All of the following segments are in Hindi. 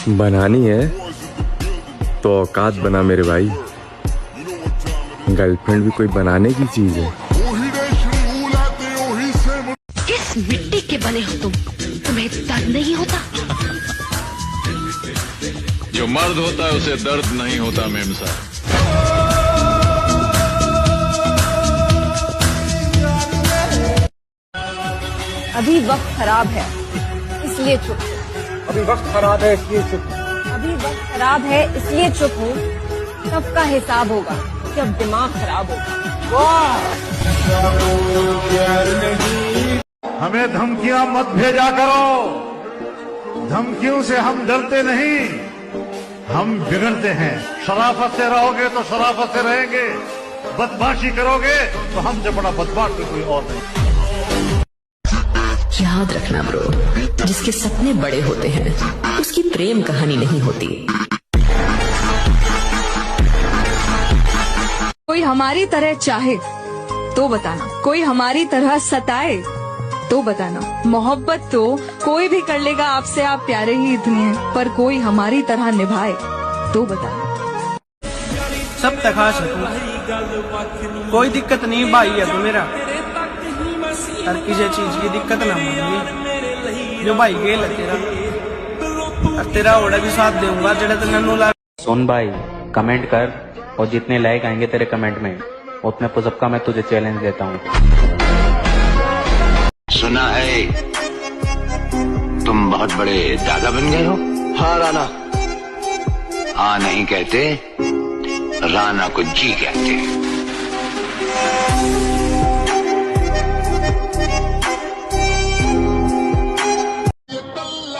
बनानी है तो औकात बना मेरे भाई। गर्लफ्रेंड भी कोई बनाने की चीज है। किस मिट्टी के बने हो तुम? तुम्हें दर्द नहीं होता? जो मर्द होता है उसे दर्द नहीं होता मेम साहब। अभी वक्त खराब है इसलिए चुप हूँ। अभी वक्त खराब है इसलिए चुप हूँ। अभी वक्त खराब है इसलिए चुप हूँ। सबका हिसाब होगा जब दिमाग खराब होगा। हमें धमकियां मत भेजा करो। धमकियों से हम डरते नहीं, हम बिगड़ते हैं। शराफत से रहोगे तो शराफत से रहेंगे, बदमाशी करोगे तो हमसे बड़ा बदमाश तो कोई और नहीं। याद रखना ब्रो, जिसके सपने बड़े होते हैं उसकी प्रेम कहानी नहीं होती। कोई हमारी तरह चाहे तो बताना, कोई हमारी तरह सताए तो बताना। मोहब्बत तो कोई भी कर लेगा आपसे, आप प्यारे ही इतने हैं, पर कोई हमारी तरह निभाए तो बताना। सब तक आ सकूं, कोई दिक्कत नहीं भाई है तो मेरा। हर किसी चीज की दिक्कत ना मांगी, जो भाई गेल है तेरा, तेरा ओड़ा भी साथ दूंगा जड़े तो नन्नू ला। सुन भाई, कमेंट कर और जितने लाइक आएंगे तेरे कमेंट में उतने पुशअप का मैं तुझे चैलेंज देता हूँ। सुना है तुम बहुत बड़े दादा बन गए हो। हाँ राणा। हाँ नहीं कहते, राणा को जी कहते।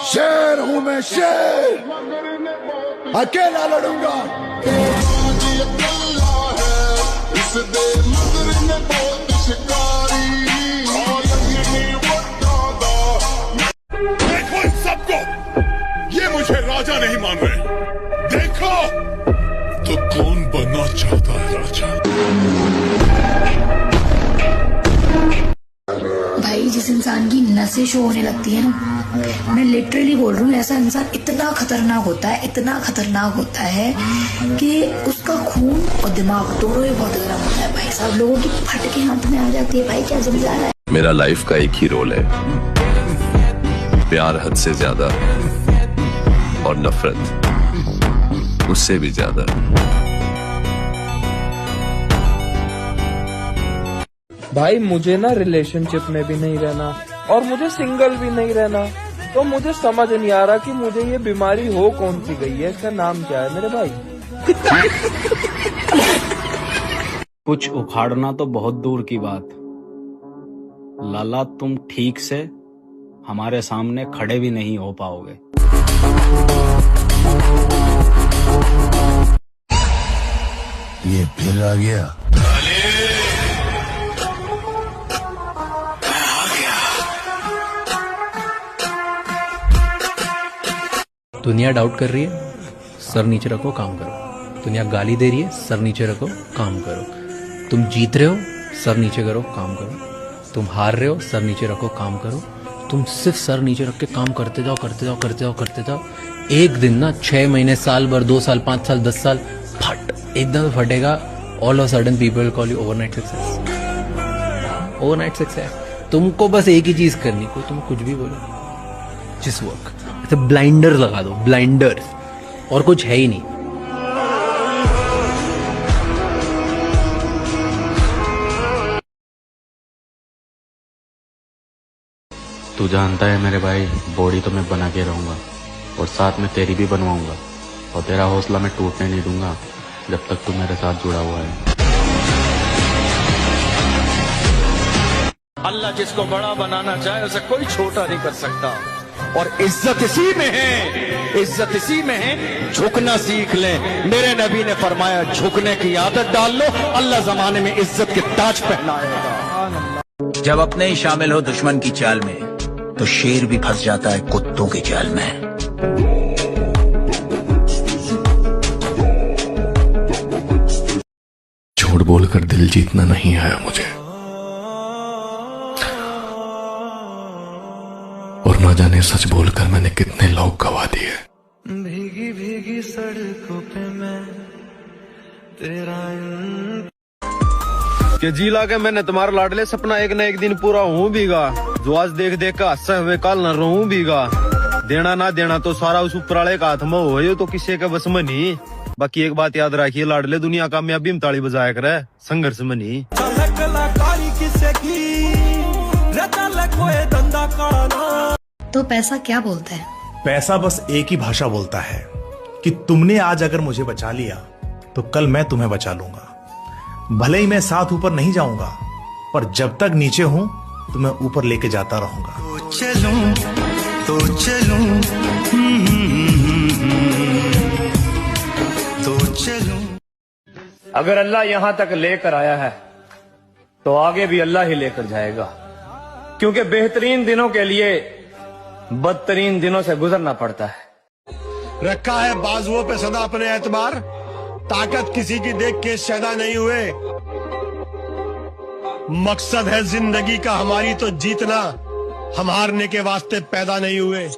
शेर हूं मैं, शेर अकेला लड़ूंगा। देखो इन सबको, ये मुझे राजा नहीं मान रहे। देखो तो कौन बनना चाहता है राजा। भाई जिस इंसान की नसें शो होने लगती है ना, मैं लिटरली बोल रही हूँ, ऐसा इंसान इतना खतरनाक होता है, इतना खतरनाक होता है कि उसका खून और दिमाग दोनों ही बहुत गर्म होता है। भाई साहब लोगों की फटके हाथ में आ जाती है। भाई क्या समझा रहा है? मेरा लाइफ का एक ही रोल है, प्यार हद से ज्यादा और नफरत उससे भी ज्यादा। भाई मुझे ना रिलेशनशिप में भी नहीं रहना और मुझे सिंगल भी नहीं रहना, तो मुझे समझ नहीं आ रहा कि मुझे ये बीमारी हो कौन सी गई है, इसका नाम क्या है मेरे भाई? कुछ उखाड़ना तो बहुत दूर की बात, लाला तुम ठीक से हमारे सामने खड़े भी नहीं हो पाओगे। ये फिर आ गया। दुनिया डाउट कर रही है, सर नीचे रखो, काम करो। दुनिया गाली दे रही है, सर नीचे रखो, काम करो। तुम जीत रहे हो, सर नीचे करो, काम करो। तुम हार रहे हो, सर नीचे रखो, काम करो। तुम सिर्फ सर नीचे रख के काम करते जाओ, करते जाओ, करते जाओ, करते जाओ। एक दिन ना 6 महीने, साल भर, 2 साल, 5 साल, 10 साल, फट एकदम फटेगा। All of sudden people call you overnight success. Overnight success. तुमको बस एक ही चीज करनी, कोई तुम कुछ भी बोलो, जिस वर्क ऐसे ब्लाइंडर्स लगा दो, ब्लाइंडर्स, और कुछ है ही नहीं। तू जानता है मेरे भाई, बॉडी तो मैं बना के रहूंगा और साथ में तेरी भी बनवाऊंगा, और तेरा हौसला मैं टूटने नहीं दूंगा जब तक तू मेरे साथ जुड़ा हुआ है। अल्लाह जिसको बड़ा बनाना चाहे उसे कोई छोटा नहीं कर सकता। और इज्जत इसी में है, इज्जत इसी में है, झुकना सीख ले। मेरे नबी ने फरमाया झुकने की आदत डाल लो, अल्लाह जमाने में इज्जत के ताज पहनाएगा। जब अपने ही शामिल हो दुश्मन की चाल में, तो शेर भी फंस जाता है कुत्तों की चाल में। झूठ बोलकर दिल जीतना नहीं आया मुझे, और ना जाने सच बोलकर मैंने कितने लोग गवा दिए। भीगी भीगी सड़कों पे मैं तेरा कि जिला के मैंने तुम्हारा लाडले सपना एक न एक दिन पूरा हूँ भीगा, जो आज देख देख का हंसे हुए काल न रहूं भीगा। देना ना देना तो सारा उस ऊपर वाले का हाथ में हो, तो किसी के बस में नहीं। बाकी एक बात याद रखिए लाडले, दुनिया कामयाबी में ताली बजाया करे, संघर्ष में नहीं। तो पैसा क्या बोलता है? पैसा बस एक ही भाषा बोलता है कि तुमने आज अगर मुझे बचा लिया तो कल मैं तुम्हें बचा लूंगा। भले ही मैं साथ ऊपर नहीं जाऊंगा, पर जब तक नीचे हूं तो मैं ऊपर लेके जाता रहूंगा। तो चलूं। अगर अल्लाह यहां तक लेकर आया है तो आगे भी अल्लाह ही लेकर जाएगा, क्योंकि बेहतरीन दिनों के लिए बदतरीन दिनों से गुजरना पड़ता है। रखा है बाजुओं पे सदा अपने एतबार, ताकत किसी की देख के शैदा नहीं हुए। मकसद है जिंदगी का हमारी तो जीतना, हम हारने के वास्ते पैदा नहीं हुए।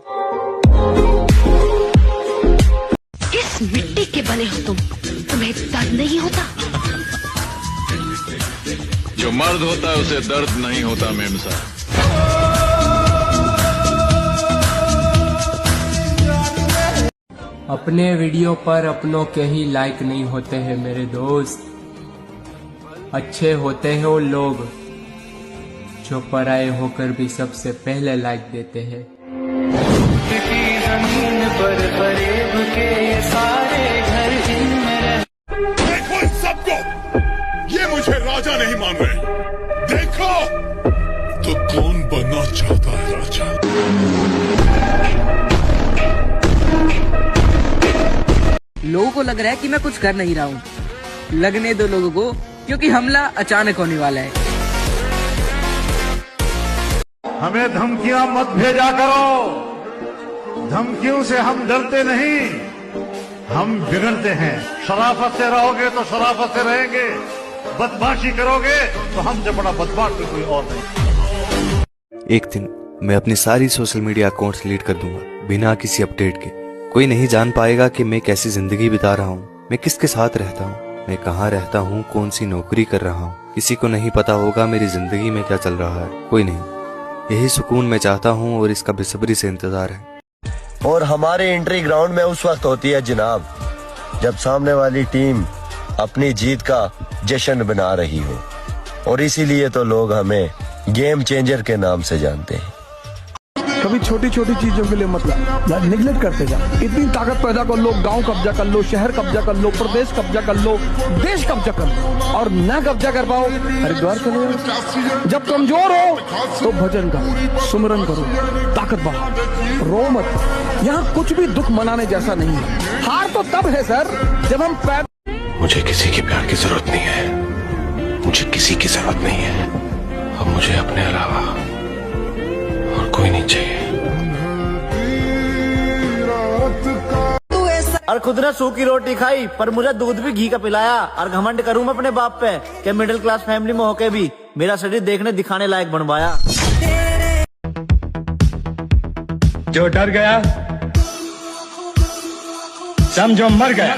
किस मिट्टी के बने हो तुम? तुम्हें दर्द नहीं होता? जो मर्द होता है उसे दर्द नहीं होता मेम साहब। अपने वीडियो पर अपनों के ही लाइक नहीं होते हैं मेरे दोस्त, अच्छे होते हैं वो लोग जो पराए होकर भी सबसे पहले लाइक देते हैं। जमीन पर फरेब के ये सारे घर देखो इन सबको, ये मुझे राजा नहीं मान रहे। देखो तो कौन बनना चाहता है राजा। लोगों को लग रहा है कि मैं कुछ कर नहीं रहा हूँ, लगने दो लोगों को, क्योंकि हमला अचानक होने वाला है। हमें धमकियां मत भेजा करो, धमकियों से हम डरते नहीं, हम बिगड़ते हैं। शराफत से रहोगे तो शराफत से रहेंगे, बदमाशी करोगे तो हमसे बड़ा बदमाश तो कोई और नहीं। एक दिन मैं अपनी सारी सोशल मीडिया अकाउंट्स डिलीट कर दूंगा बिना किसी अपडेट के। कोई नहीं जान पाएगा कि मैं कैसी जिंदगी बिता रहा हूँ, मैं किसके साथ रहता हूँ, मैं कहाँ रहता हूँ, कौन सी नौकरी कर रहा हूँ। किसी को नहीं पता होगा मेरी जिंदगी में क्या चल रहा है, कोई नहीं। यही सुकून मैं चाहता हूँ और इसका बेसब्री से इंतजार है। और हमारी एंट्री ग्राउंड में उस वक्त होती है जनाब, जब सामने वाली टीम अपनी जीत का जश्न बना रही हो, और इसीलिए तो लोग हमें गेम चेंजर के नाम से जानते हैं। कभी छोटी छोटी चीजों के लिए मतलब निगलेक्ट करते जा। इतनी ताकत पैदा कर लो, गांव कब्जा कर लो, शहर कब्जा कर लो, प्रदेश कब्जा कर लो, देश कब्जा कर लो, और ना कब्जा कर पाओ हरिद्वार चले जाओ। जब कमजोर हो तो भजन करो, सुमरन करो, ताकत बढ़ाओ, रो मत। यहाँ कुछ भी दुख मनाने जैसा नहीं है। हार तो तब है सर जब हम मुझे किसी के प्यार की जरूरत नहीं है, मुझे किसी की जरूरत नहीं है। अब मुझे अपने अलावा और कोई नहीं चाहिए। और खुद ने सूखी रोटी खाई पर मुझे दूध भी घी का पिलाया, और घमंड करूं मैं अपने बाप पे कि मिडिल क्लास फैमिली में होके भी मेरा शरीर देखने दिखाने लायक बनवाया। जो डर गया समझो मर गया।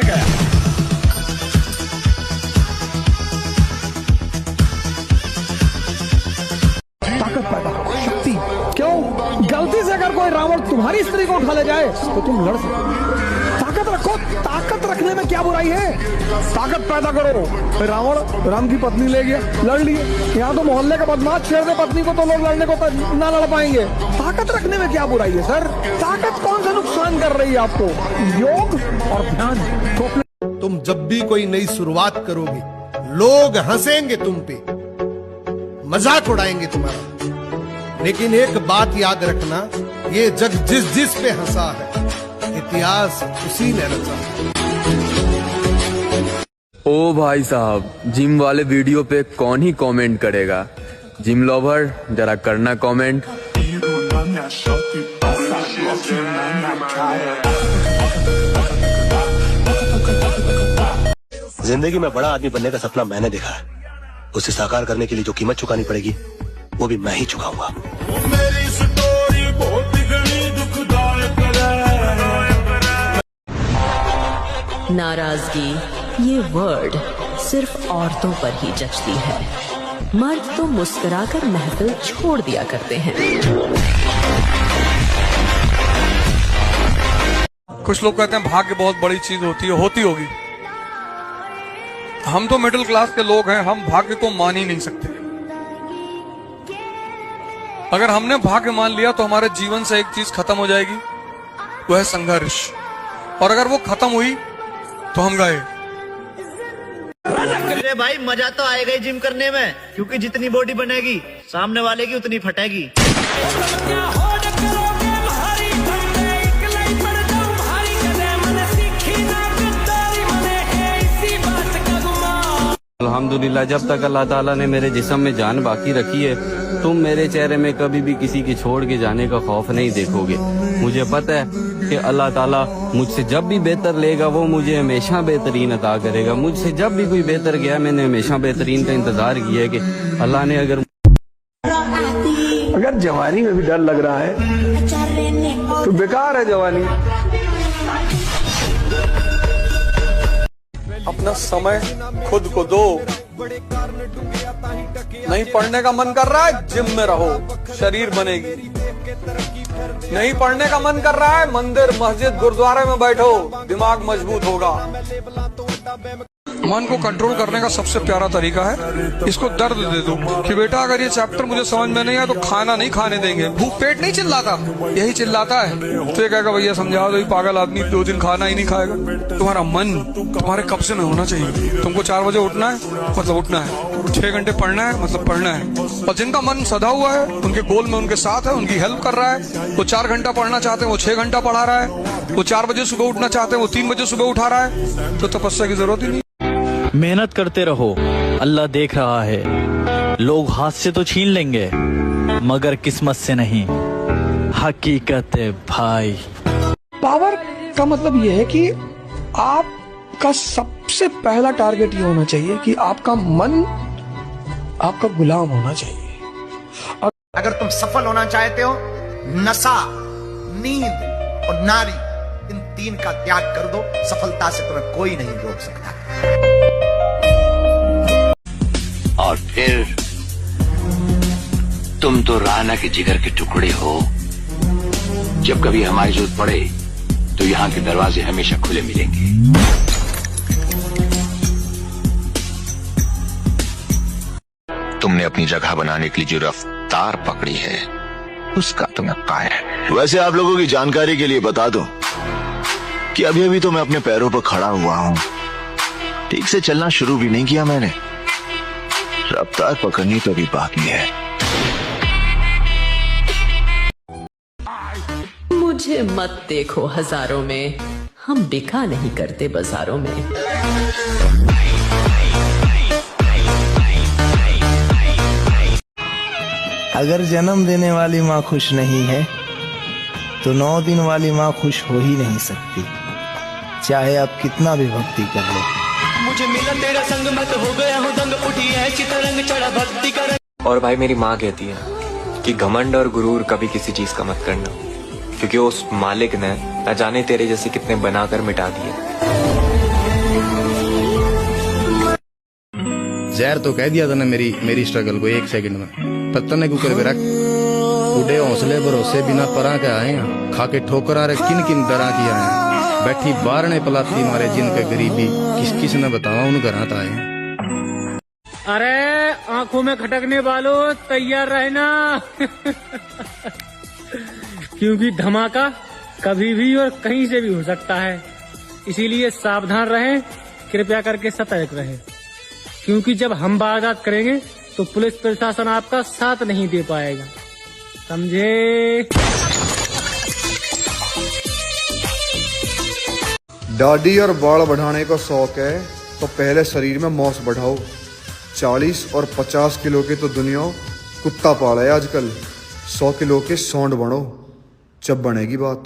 ताकत पैदा करो, शक्ति। क्यों? गलती से अगर कोई रावण तुम्हारी स्त्री को उठा ले जाए तो तुम लड़ सको। ताकत रखो, ताकत रखने में क्या बुराई है? ताकत पैदा करो। रावण राम की पत्नी ले गया, लड़ लिए। यहाँ तो मोहल्ले का बदमाश छेड़ दे पत्नी को तो लोग लड़ने को ना लड़ पाएंगे। ताकत रखने में क्या बुराई है सर? ताकत कौन सा नुकसान कर रही है आपको? योग और ध्यान। तुम जब भी कोई नई शुरुआत करोगे, लोग हंसेंगे तुम पे, मजाक उड़ाएंगे तुम्हारा, लेकिन एक बात याद रखना, ये जग जिस पे हंसा है, इतिहास उसी ने रचा। ओ भाई साहब, जिम वाले वीडियो पे कौन ही कमेंट करेगा? जिम लवर जरा करना कमेंट। जिंदगी में बड़ा आदमी बनने का सपना मैंने देखा है, उसे साकार करने के लिए जो कीमत चुकानी पड़ेगी वो भी मैं ही चुकाऊंगा। नाराजगी ये वर्ड सिर्फ औरतों पर ही जचती है, मर्द तो मुस्कुराकर महफिल छोड़ दिया करते हैं। कुछ लोग कहते हैं भाग्य बहुत बड़ी चीज होती है, होती होगी। हम तो मिडिल क्लास के लोग हैं, हम भाग्य को मान ही नहीं सकते। अगर हमने भाग्य मान लिया तो हमारे जीवन से एक चीज खत्म हो जाएगी, वो है संघर्ष। और अगर वो खत्म हुई तो हम गए। अरे भाई मजा तो आएगा ही जिम करने में, क्योंकि जितनी बॉडी बनेगी सामने वाले की उतनी फटेगी। अल्हम्दुलिल्लाह, जब तक अल्लाह ताला ने मेरे जिस्म में जान बाकी रखी है, तुम मेरे चेहरे में कभी भी किसी के छोड़ के जाने का खौफ नहीं देखोगे। मुझे पता है कि अल्लाह ताला मुझसे जब भी बेहतर लेगा वो मुझे हमेशा बेहतरीन अता करेगा। मुझसे जब भी कोई बेहतर गया मैंने हमेशा बेहतरीन का इंतजार किया है कि अल्लाह ने अगर जवानी में भी डर लग रहा है तो बेकार है जवानी। अपना समय खुद को दो। नहीं पढ़ने का मन कर रहा है, जिम में रहो, शरीर बनेगी। नहीं पढ़ने का मन कर रहा है, मंदिर मस्जिद गुरुद्वारे में बैठो, दिमाग मजबूत होगा। मन को कंट्रोल करने का सबसे प्यारा तरीका है इसको दर्द दे दो कि बेटा अगर ये चैप्टर मुझे समझ में नहीं आया तो खाना नहीं खाने देंगे। भूख पेट नहीं चिल्लाता, यही चिल्लाता है। तो ये कहेगा भैया समझा दो, पागल आदमी 2 दिन खाना ही नहीं खाएगा। तुम्हारा मन तुम्हारे कब्जे में होना चाहिए। तुमको 4 बजे उठना है मतलब उठना है, 6 घंटे पढ़ना है मतलब पढ़ना है। और जिनका मन सधा हुआ है, उनके गोल में उनके साथ है, उनकी हेल्प कर रहा है, वो 4 घंटा पढ़ना चाहते हैं वो 6 घंटा पढ़ा रहा है, वो 4 बजे सुबह उठना चाहते हैं वो 3 बजे सुबह उठा रहा है। तो तपस्या की जरूरत ही नहीं। मेहनत करते रहो, अल्लाह देख रहा है। लोग हाथ से तो छीन लेंगे मगर किस्मत से नहीं, हकीकत है भाई। पावर का मतलब ये है कि आपका सबसे पहला टारगेट ये होना चाहिए कि आपका मन आपका गुलाम होना चाहिए। अगर तुम सफल होना चाहते हो, नशा, नींद और नारी, इन 3 का त्याग कर दो। सफलता से तुम्हें कोई नहीं रोक सकता। और फिर तुम तो राना के जिगर के टुकड़े हो। जब कभी हमारी जरूरत पड़े तो यहाँ के दरवाजे हमेशा खुले मिलेंगे। तुमने अपनी जगह बनाने के लिए जो रफ्तार पकड़ी है उसका तुम्हें कायर है। वैसे आप लोगों की जानकारी के लिए बता दूं कि अभी अभी तो मैं अपने पैरों पर खड़ा हुआ हूं। ठीक से चलना शुरू भी नहीं किया मैंने, रफ्तार पकड़नी तो भी बाकी है। मुझे मत देखो हजारों में, हम बिका नहीं करते बाजारों में। अगर जन्म देने वाली माँ खुश नहीं है तो 9 दिन वाली माँ खुश हो ही नहीं सकती, चाहे आप कितना भी भक्ति कर लो। मुझे मिला तेरा संग, मैं तो हो गया हूँ दंग, उठी है चितरंग चढ़ा भक्ति कर। और भाई मेरी माँ कहती है कि घमंड और गुरूर कभी किसी चीज का मत करना, क्योंकि उस मालिक ने न जाने तेरे जैसे कितने बनाकर मिटा दिए। जहर तो कह दिया था ना मेरी स्ट्रगल को 1 सेकंड में। पत्ता ने कुकर पे रख उड़े हौसले भरोसे बिना परा के आए हैं, खा के ठोकर आ रहे किन किन दरा की आए हैं। बैठी बार ने पलाती मारे जिनके गरीबी किस किस ने बतावा उन घर आए हैं। अरे आंखों में खटकने वालों तैयार रहना क्योंकि धमाका कभी भी और कहीं से भी हो सकता है। इसीलिए सावधान रहें, कृपया करके सतर्क रहें, क्योंकि जब हम वारदात करेंगे तो पुलिस प्रशासन आपका साथ नहीं दे पाएगा, समझे? दाढ़ी और बाल बढ़ाने का शौक है तो पहले शरीर में मौस बढ़ाओ। 40 और 50 किलो के तो दुनिया कुत्ता पाला है आजकल। 100 किलो के सौंड बनो, जब बनेगी बात।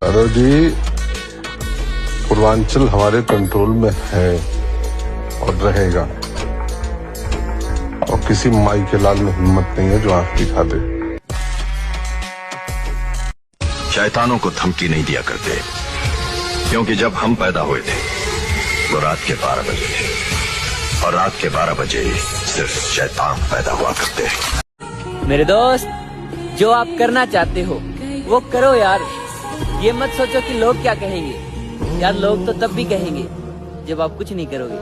अरे जी, पूर्वांचल हमारे कंट्रोल में है और रहेगा, और किसी माई के लाल में हिम्मत नहीं है जो आंख दिखा दे। शैतानों को धमकी नहीं दिया करते, क्योंकि जब हम पैदा हुए थे वो रात के 12 बजे थे, और रात के 12 बजे सिर्फ शैतान पैदा हुआ करते। मेरे दोस्त, जो आप करना चाहते हो वो करो यार। ये मत सोचो कि लोग क्या कहेंगे यार, लोग तो तब भी कहेंगे जब आप कुछ नहीं करोगे।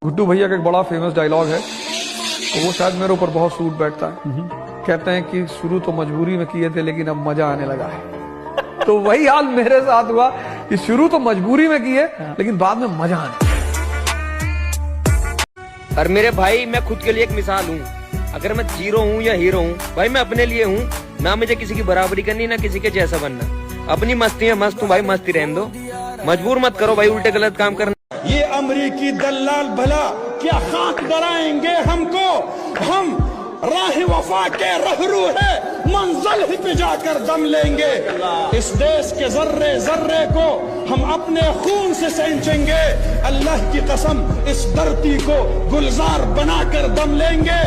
गुड्डू भैया का एक बड़ा फेमस डायलॉग है, तो वो शायद मेरे ऊपर बहुत सूट बैठता है। कहते हैं कि शुरू तो मजबूरी में किए थे, लेकिन अब मजा आने लगा है। तो वही हाल मेरे साथ हुआ कि शुरू तो मजबूरी में किए, लेकिन बाद में मजा आने। और मेरे भाई, मैं खुद के लिए एक मिसाल हूँ। अगर मैं जीरो हूँ या हीरो हूँ, भाई मैं अपने लिए हूँ। ना मुझे किसी की बराबरी करनी, ना किसी के जैसा बनना। अपनी मस्ती है, मस्त हूँ भाई, मस्ती रहने दो। मजबूर मत करो भाई उल्टे गलत काम करना। ये अमरीकी दलाल भला क्या खाक डराएंगे हमको? हम राह वफा के रहरू है, मंजिल ही पे जाकर दम लेंगे। इस देश के जर्रे जर्रे को हम अपने खून से सेंचेंगे। अल्लाह की कसम, इस धरती को गुलजार बनाकर दम लेंगे।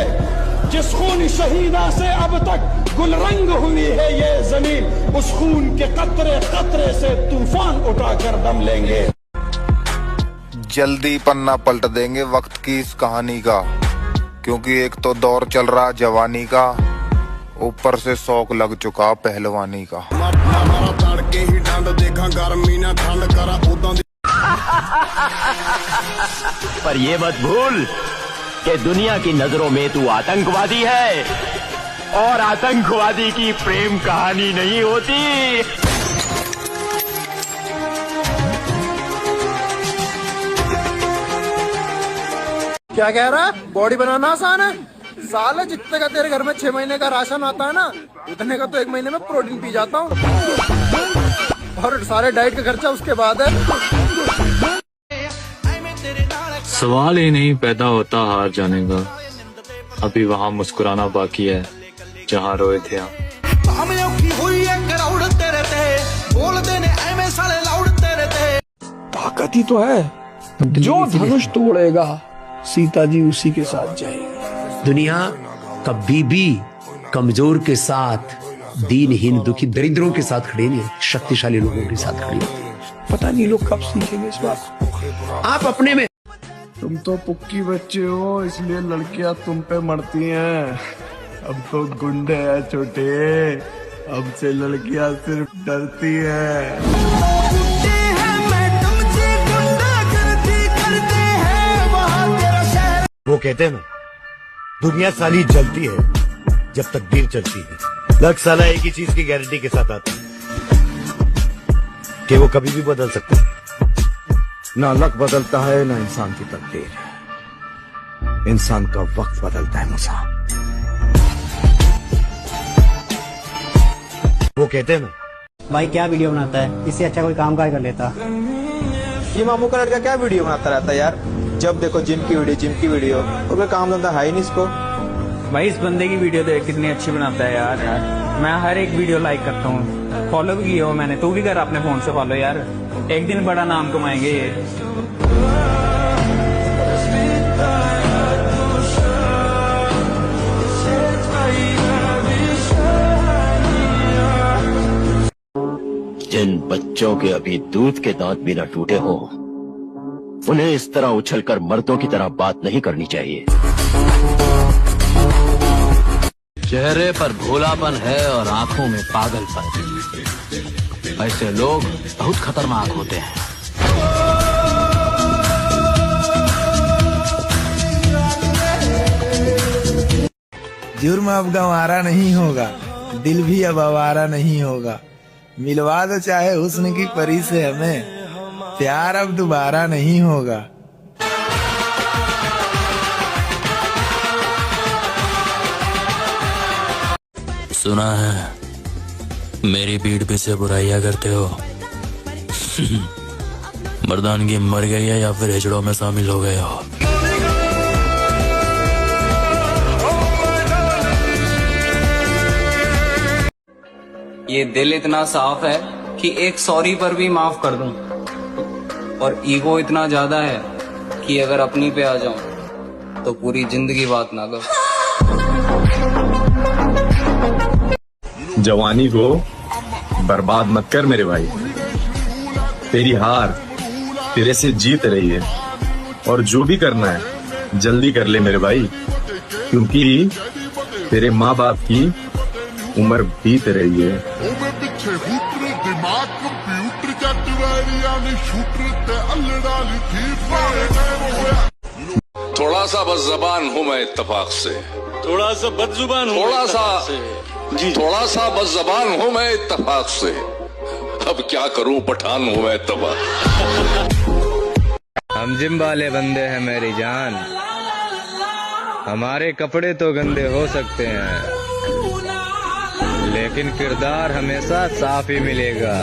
जिस खून शहीदा से अब तक गुलरंग हुई है ये जमीन, उस खून के कतरे कतरे से तूफान उठाकर दम लेंगे। जल्दी पन्ना पलट देंगे वक्त की इस कहानी का, क्योंकि एक तो दौर चल रहा जवानी का, ऊपर से शौक लग चुका पहलवानी का। तड़के ही डंड देखा गर्मी ना ठंड करा उदा। पर ये मत भूल कि दुनिया की नजरों में तू आतंकवादी है, और आतंकवादी की प्रेम कहानी नहीं होती। क्या कह रहा है? बॉडी बनाना आसान है? साले जितने का तेरे घर में 6 महीने का राशन आता है ना, उतने का तो 1 महीने में प्रोटीन पी जाता हूँ। और सारे डाइट का खर्चा उसके बाद है। सवाल ही नहीं पैदा होता हार जाने का, अभी वहाँ मुस्कुराना बाकी है जहाँ रोए थे हम। ताकत ही तो है, जो धनुष तोड़ेगा सीता जी उसी के साथ जाएगी। दुनिया कभी भी कमजोर के साथ, दीनहीन दुखी दरिद्रों के साथ खड़ी नहीं, शक्तिशाली लोगों के साथ खड़ी होती है। पता नहीं लोग कब सीखेंगे इस बात। आप अपने में, तुम तो पुक्की बच्चे हो, इसलिए लड़कियां तुम पे मरती हैं। अब तो गुंडे हैं छोटे, अब से लड़कियां सिर्फ डरती हैं। वो कहते हैं ना, दुनिया साली जलती है जब तकदीर चलती है। लक साला एक ही चीज की गारंटी के साथ आता है कि वो कभी भी बदल सकता है। ना लक बदलता है, ना इंसान की तकदीर। इंसान का वक्त बदलता है मूसा। वो कहते हैं ना, भाई क्या वीडियो बनाता है, इससे अच्छा कोई काम काज कर लेता। ये मामू का लड़का क्या वीडियो बनाता रहता है यार, जब देखो जिम की वीडियो, और कोई काम धंधा है ही नहीं इसको। भाई इस बंदे की वीडियो देख कितनी अच्छी बनाता है यार। मैं हर एक वीडियो लाइक करता हूँ, फॉलो भी किया हो मैंने। तू भी कर अपने फोन से फॉलो यार, एक दिन बड़ा नाम कमाएंगे ये। जिन बच्चों के अभी दूध के दांत भी न टूटे हो, उन्हें इस तरह उछलकर मर्दों की तरह बात नहीं करनी चाहिए। चेहरे पर भोलापन है और आंखों में पागलपन। ऐसे लोग बहुत खतरनाक होते हैं। जुर्म अब गंवारा नहीं होगा, दिल भी अब आवारा नहीं होगा। मिलवा दो चाहे हुस्न की परी से हमें, प्यार अब दोबारा नहीं होगा। सुना है मेरी पीठ पीछे बुराइयां करते हो। मर्दानगी मर गई है या फिर हिजड़ों में शामिल हो गए हो। ये दिल इतना साफ है कि एक सॉरी पर भी माफ कर दूं, और ईगो इतना ज्यादा है कि अगर अपनी पे आ जाऊं तो पूरी जिंदगी बात ना करूं। जवानी को बर्बाद मत कर मेरे भाई। तेरी हार तेरे से जीत रही है और जो भी करना है जल्दी कर ले मेरे भाई, क्योंकि तेरे माँ बाप की उम्र बीत रही है। थोड़ा सा बस जबान हूँ मैं इत्तेफाक से, थोड़ा सा बदजुबान हूँ, थोड़ा सा बस जबान हूँ मैं इत्तेफाक से। अब क्या करूँ, पठान हूँ मैं इत्तेफाक। हम जिम वाले बंदे हैं मेरी जान, हमारे कपड़े तो गंदे हो सकते हैं लेकिन किरदार हमेशा साफ ही मिलेगा।